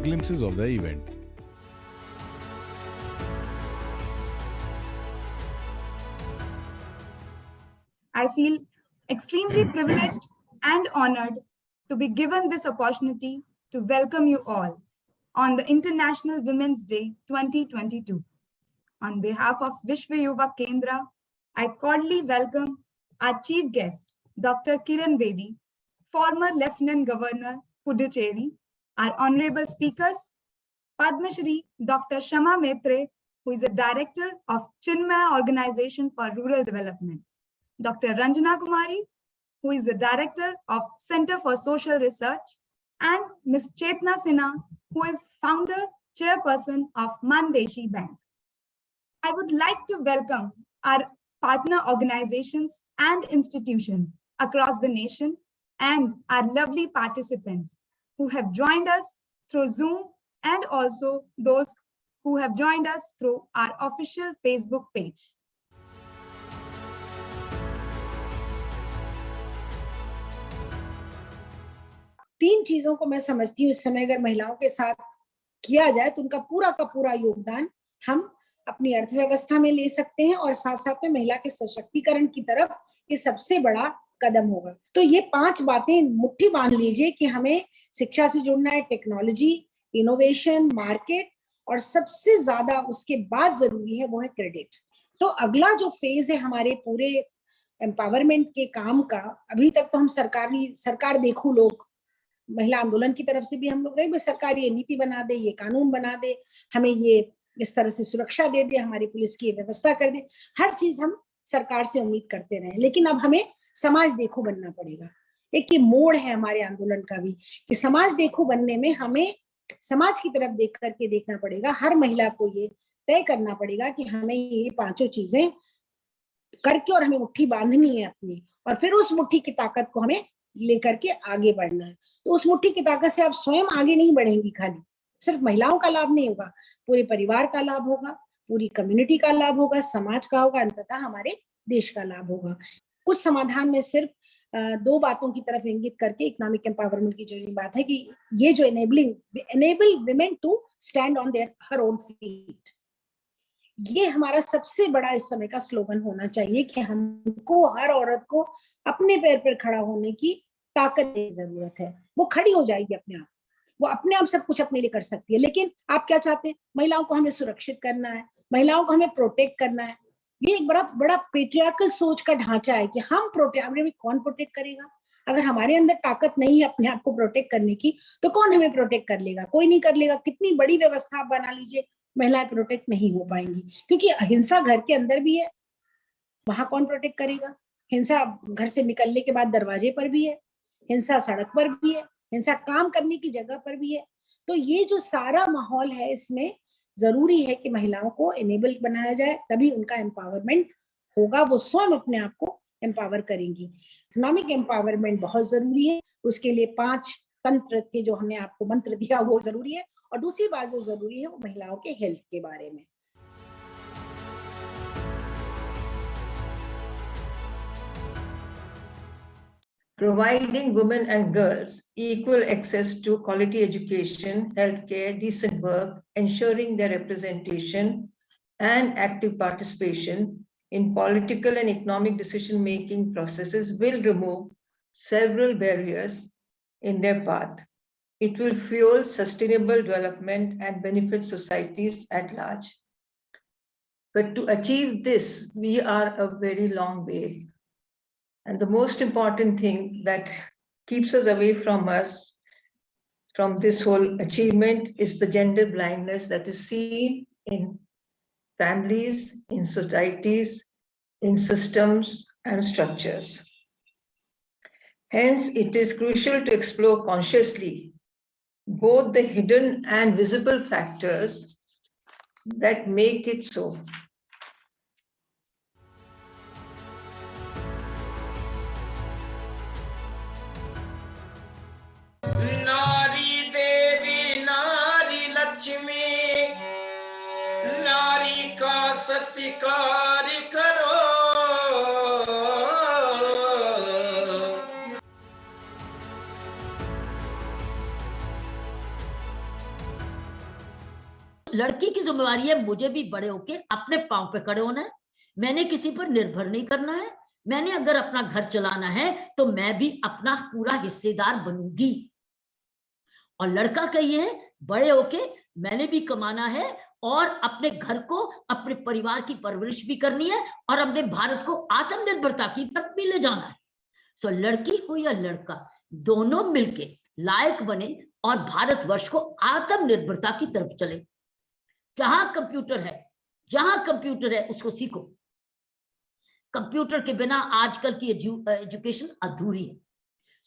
glimpses of the event. I feel extremely privileged and honored to be given this opportunity to welcome you all on the International Women's Day 2022. On behalf of Vishwa Yuva Kendra, I cordially welcome our chief guest, Dr. Kiran Bedi, former Lieutenant Governor, Puducherry, our honorable speakers, Padma Shri Dr. Shama Maitre, who is a director of Chinmaya Organization for Rural Development, Dr. Ranjana Kumari, who is the director of Center for Social Research, and Ms. Chetna Sinha, who is founder, chairperson of Mandeshi Bank. I would like to welcome our partner organizations and institutions across the nation and our lovely participants who have joined us through Zoom and also those who have joined us through our official Facebook page. तीन चीजों को मैं समझती हूँ इस समय अगर महिलाओं के साथ किया जाए तो उनका पूरा का पूरा योगदान हम अपनी अर्थव्यवस्था में ले सकते हैं और साथ साथ में महिला के सशक्तिकरण की तरफ ये सबसे बड़ा कदम होगा। तो ये 5 बातें मुट्ठी बांध लीजिए कि हमें शिक्षा से जुड़ना है, टेक्नोलॉजी, इनोवेशन, मार्केट और सबसे ज्यादा उसके बाद जरूरी है वो है क्रेडिट। तो अगला जो फेज है हमारे पूरे एम्पावरमेंट के काम का, अभी तक तो हम सरकार देखो लोग महिला आंदोलन की तरफ से भी हम लोग रहे, सरकार ये नीति बना दे, ये कानून बना दे, हमें ये इस तरह से सुरक्षा दे दे, हमारी पुलिस की व्यवस्था कर दे, हर चीज हम सरकार से उम्मीद करते रहे। लेकिन अब हमें समाज देखो बनना पड़ेगा। एक ये मोड़ है हमारे आंदोलन का भी कि समाज देखो बनने में हमें समाज की तरफ देख करके देखना पड़ेगा। हर महिला को ये तय करना पड़ेगा कि हमें ये 5 चीजें करके और हमें मुट्ठी बांधनी है अपनी, और फिर उस मुट्ठी की ताकत को हमें लेकर के आगे बढ़ना है। तो उस मुट्ठी की ताकत से आप स्वयं आगे नहीं बढ़ेंगी, खाली सिर्फ महिलाओं का लाभ नहीं होगा, पूरे परिवार का लाभ होगा, पूरी कम्युनिटी का लाभ होगा, समाज का होगा, अंततः हमारे देश का लाभ होगा। कुछ समाधान में सिर्फ 2 बातों की तरफ इंगित करके इकोनॉमिक एम्पावरमेंट की जरूरी बात है कि ये जो enable women to stand on their her own feet, ये हमारा सबसे बड़ा इस समय का स्लोगन होना चाहिए कि हमको, हर औरत को अपने पैर पर खड़ा होने की ताकत की जरूरत है। वो खड़ी हो जाएगी अपने आप, वो अपने आप सब कुछ अपने लिए कर सकती है। लेकिन आप क्या चाहते हैं? महिलाओं को हमें सुरक्षित करना है, महिलाओं को हमें प्रोटेक्ट करना है। ये एक बड़ा पेट्रियार्कल सोच का ढांचा है कि हम कौन प्रोटेक्ट करेगा? अगर हमारे अंदर ताकत नहीं है अपने आप को प्रोटेक्ट करने की तो कौन हमें प्रोटेक्ट कर लेगा? कोई नहीं कर लेगा। कितनी बड़ी व्यवस्था आप बना लीजिए, महिलाएं प्रोटेक्ट नहीं हो पाएंगी, क्योंकि हिंसा घर के अंदर भी है, वहां कौन प्रोटेक्ट करेगा? हिंसा घर से निकलने के बाद दरवाजे पर भी है, हिंसा सड़क पर भी है, हिंसा काम करने की जगह पर भी है। तो ये जो सारा माहौल है, इसमें जरूरी है कि महिलाओं को एनेबल बनाया जाए, तभी उनका एम्पावरमेंट होगा, वो स्वयं अपने आप को एम्पावर करेंगी। इकोनॉमिक एम्पावरमेंट बहुत जरूरी है, उसके लिए 5 तंत्र के जो हमने आपको मंत्र दिया वो जरूरी है, और दूसरी बात जो जरूरी है वो महिलाओं के हेल्थ के बारे में। Providing women and girls equal access to quality education, healthcare, decent work, ensuring their representation and active participation in political and economic decision-making processes will remove several barriers in their path. It will fuel sustainable development and benefit societies at large. But to achieve this, we are a very long way. And the most important thing that keeps us away from this whole achievement is the gender blindness that is seen in families, in societies, in systems and structures. Hence, it is crucial to explore consciously both the hidden and visible factors that make it so. नारी देवी नारी लक्ष्मी, नारी का सत्कार करो। लड़की की जिम्मेवारी है मुझे भी बड़े होके अपने पांव पे खड़े होना है, मैंने किसी पर निर्भर नहीं करना है, मैंने अगर अपना घर चलाना है तो मैं भी अपना पूरा हिस्सेदार बनूंगी। और लड़का का ये है बड़े होके मैंने भी कमाना है और अपने घर को, अपने परिवार की परवरिश भी करनी है और अपने भारत को आत्मनिर्भरता की तरफ भी ले जाना है। सो लड़की हो या लड़का, दोनों मिलके लायक बने और भारतवर्ष को आत्मनिर्भरता की तरफ चले। जहां कंप्यूटर है उसको सीखो। कंप्यूटर के बिना आजकल की एजुकेशन अधूरी है।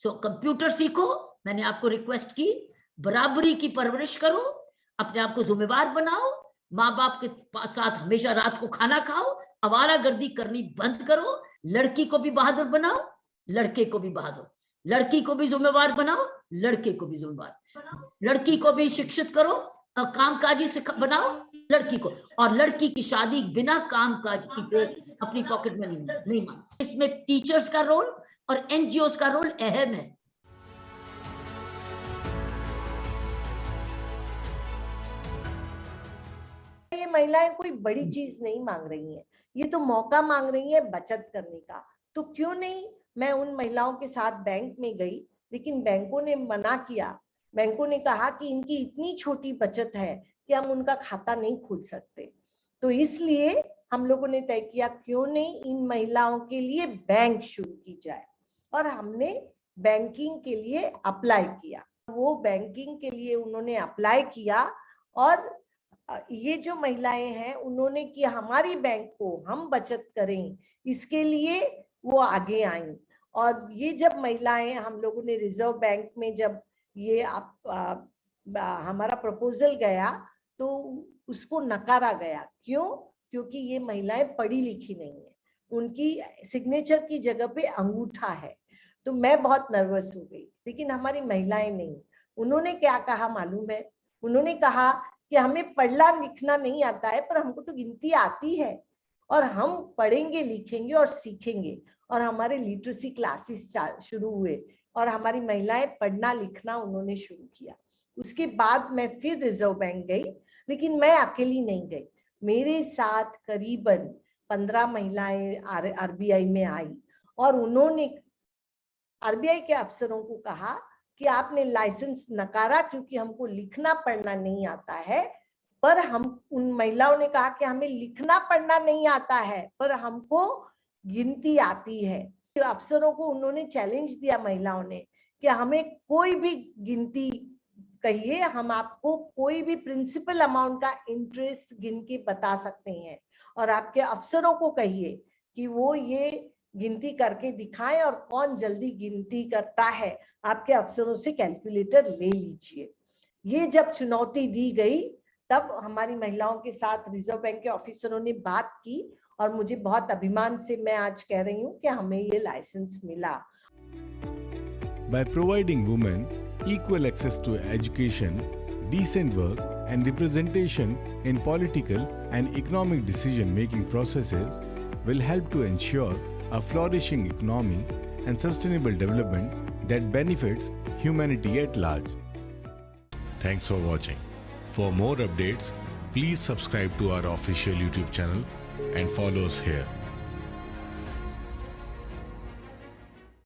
सो कंप्यूटर सीखो, मैंने आपको रिक्वेस्ट की, बराबरी की परवरिश करो, अपने आप को जिम्मेवार बनाओ, माँ बाप के साथ हमेशा रात को खाना खाओ, आवारागर्दी करनी बंद करो, लड़की को भी बहादुर बनाओ, लड़के को भी बहादुर, लड़की को भी जिम्मेवार बनाओ, लड़के को भी जिम्मेवार, लड़की को भी शिक्षित करो और कामकाजी बनाओ लड़की को, और लड़की की शादी बिना कामकाज की अपनी पॉकेट में नहीं मान। इसमें टीचर्स का रोल और एनजीओस का रोल अहम है। ये महिलाएं कोई बड़ी चीज नहीं मांग रही हैं, ये तो मौका मांग रही है बचत करने का। तो क्यों नहीं, मैं उन महिलाओं के साथ बैंक में गई, लेकिन बैंकों ने मना किया। बैंकों ने कहा कि इनकी इतनी छोटी बचत है कि हम उनका खाता नहीं खोल सकते। तो इसलिए हम लोगों ने तय किया क्यों नहीं इन महिलाओं के लिए बैंक शुरू की जाए, और हमने बैंकिंग के लिए अप्लाई किया। वो बैंकिंग के लिए उन्होंने अप्लाई किया और ये जो महिलाएं हैं उन्होंने कि हमारी बैंक को हम बचत करें, इसके लिए वो आगे आई। और ये जब महिलाएं, हम लोगों ने रिजर्व बैंक में जब ये हमारा प्रपोजल गया तो उसको नकारा गया। क्यों? क्योंकि ये महिलाएं पढ़ी लिखी नहीं है, उनकी सिग्नेचर की जगह पे अंगूठा है। तो मैं बहुत नर्वस हो गई, लेकिन हमारी महिलाएं नहीं। उन्होंने क्या कहा मालूम है? उन्होंने कहा कि हमें पढ़ना लिखना नहीं आता है, पर हमको तो गिनती आती है और हम पढ़ेंगे, लिखेंगे और सीखेंगे। और हमारे लिटरेसी क्लासेस शुरू हुए और हमारी महिलाएं पढ़ना लिखना उन्होंने शुरू किया। उसके बाद मैं फिर रिजर्व बैंक गई, लेकिन मैं अकेली नहीं गई, मेरे साथ करीबन 15 महिलाएं आरबीआई में आई और उन्होंने आरबीआई के अफसरों को कहा कि आपने लाइसेंस नकारा क्योंकि हमको लिखना पढ़ना नहीं आता है। पर हम, उन महिलाओं ने कहा कि हमें लिखना पढ़ना नहीं आता है पर हमको गिनती आती है। अफसरों को उन्होंने चैलेंज दिया महिलाओं ने कि हमें कोई भी गिनती कहिए, हम आपको कोई भी प्रिंसिपल अमाउंट का इंटरेस्ट गिन के बता सकते हैं, और आपके अफसरों को कहिए कि वो ये गिनती करके दिखाएं, और कौन जल्दी गिनती करता है आपके अफसरों से कैलकुलेटर ले लीजिए। ये जब चुनौती दी गई तब हमारी महिलाओं के साथ रिजर्व बैंक के ऑफिसरों ने बात की और मुझे बहुत अभिमान से मैं आज कह रही हूँ कि हमें ये लाइसेंस मिला। By providing women equal access to education, decent work and representation in political and economic decision-making processes will help to ensure a flourishing economy and sustainable development that benefits humanity at large. Thanks for watching. For more updates, please subscribe to our official YouTube channel and follow us here.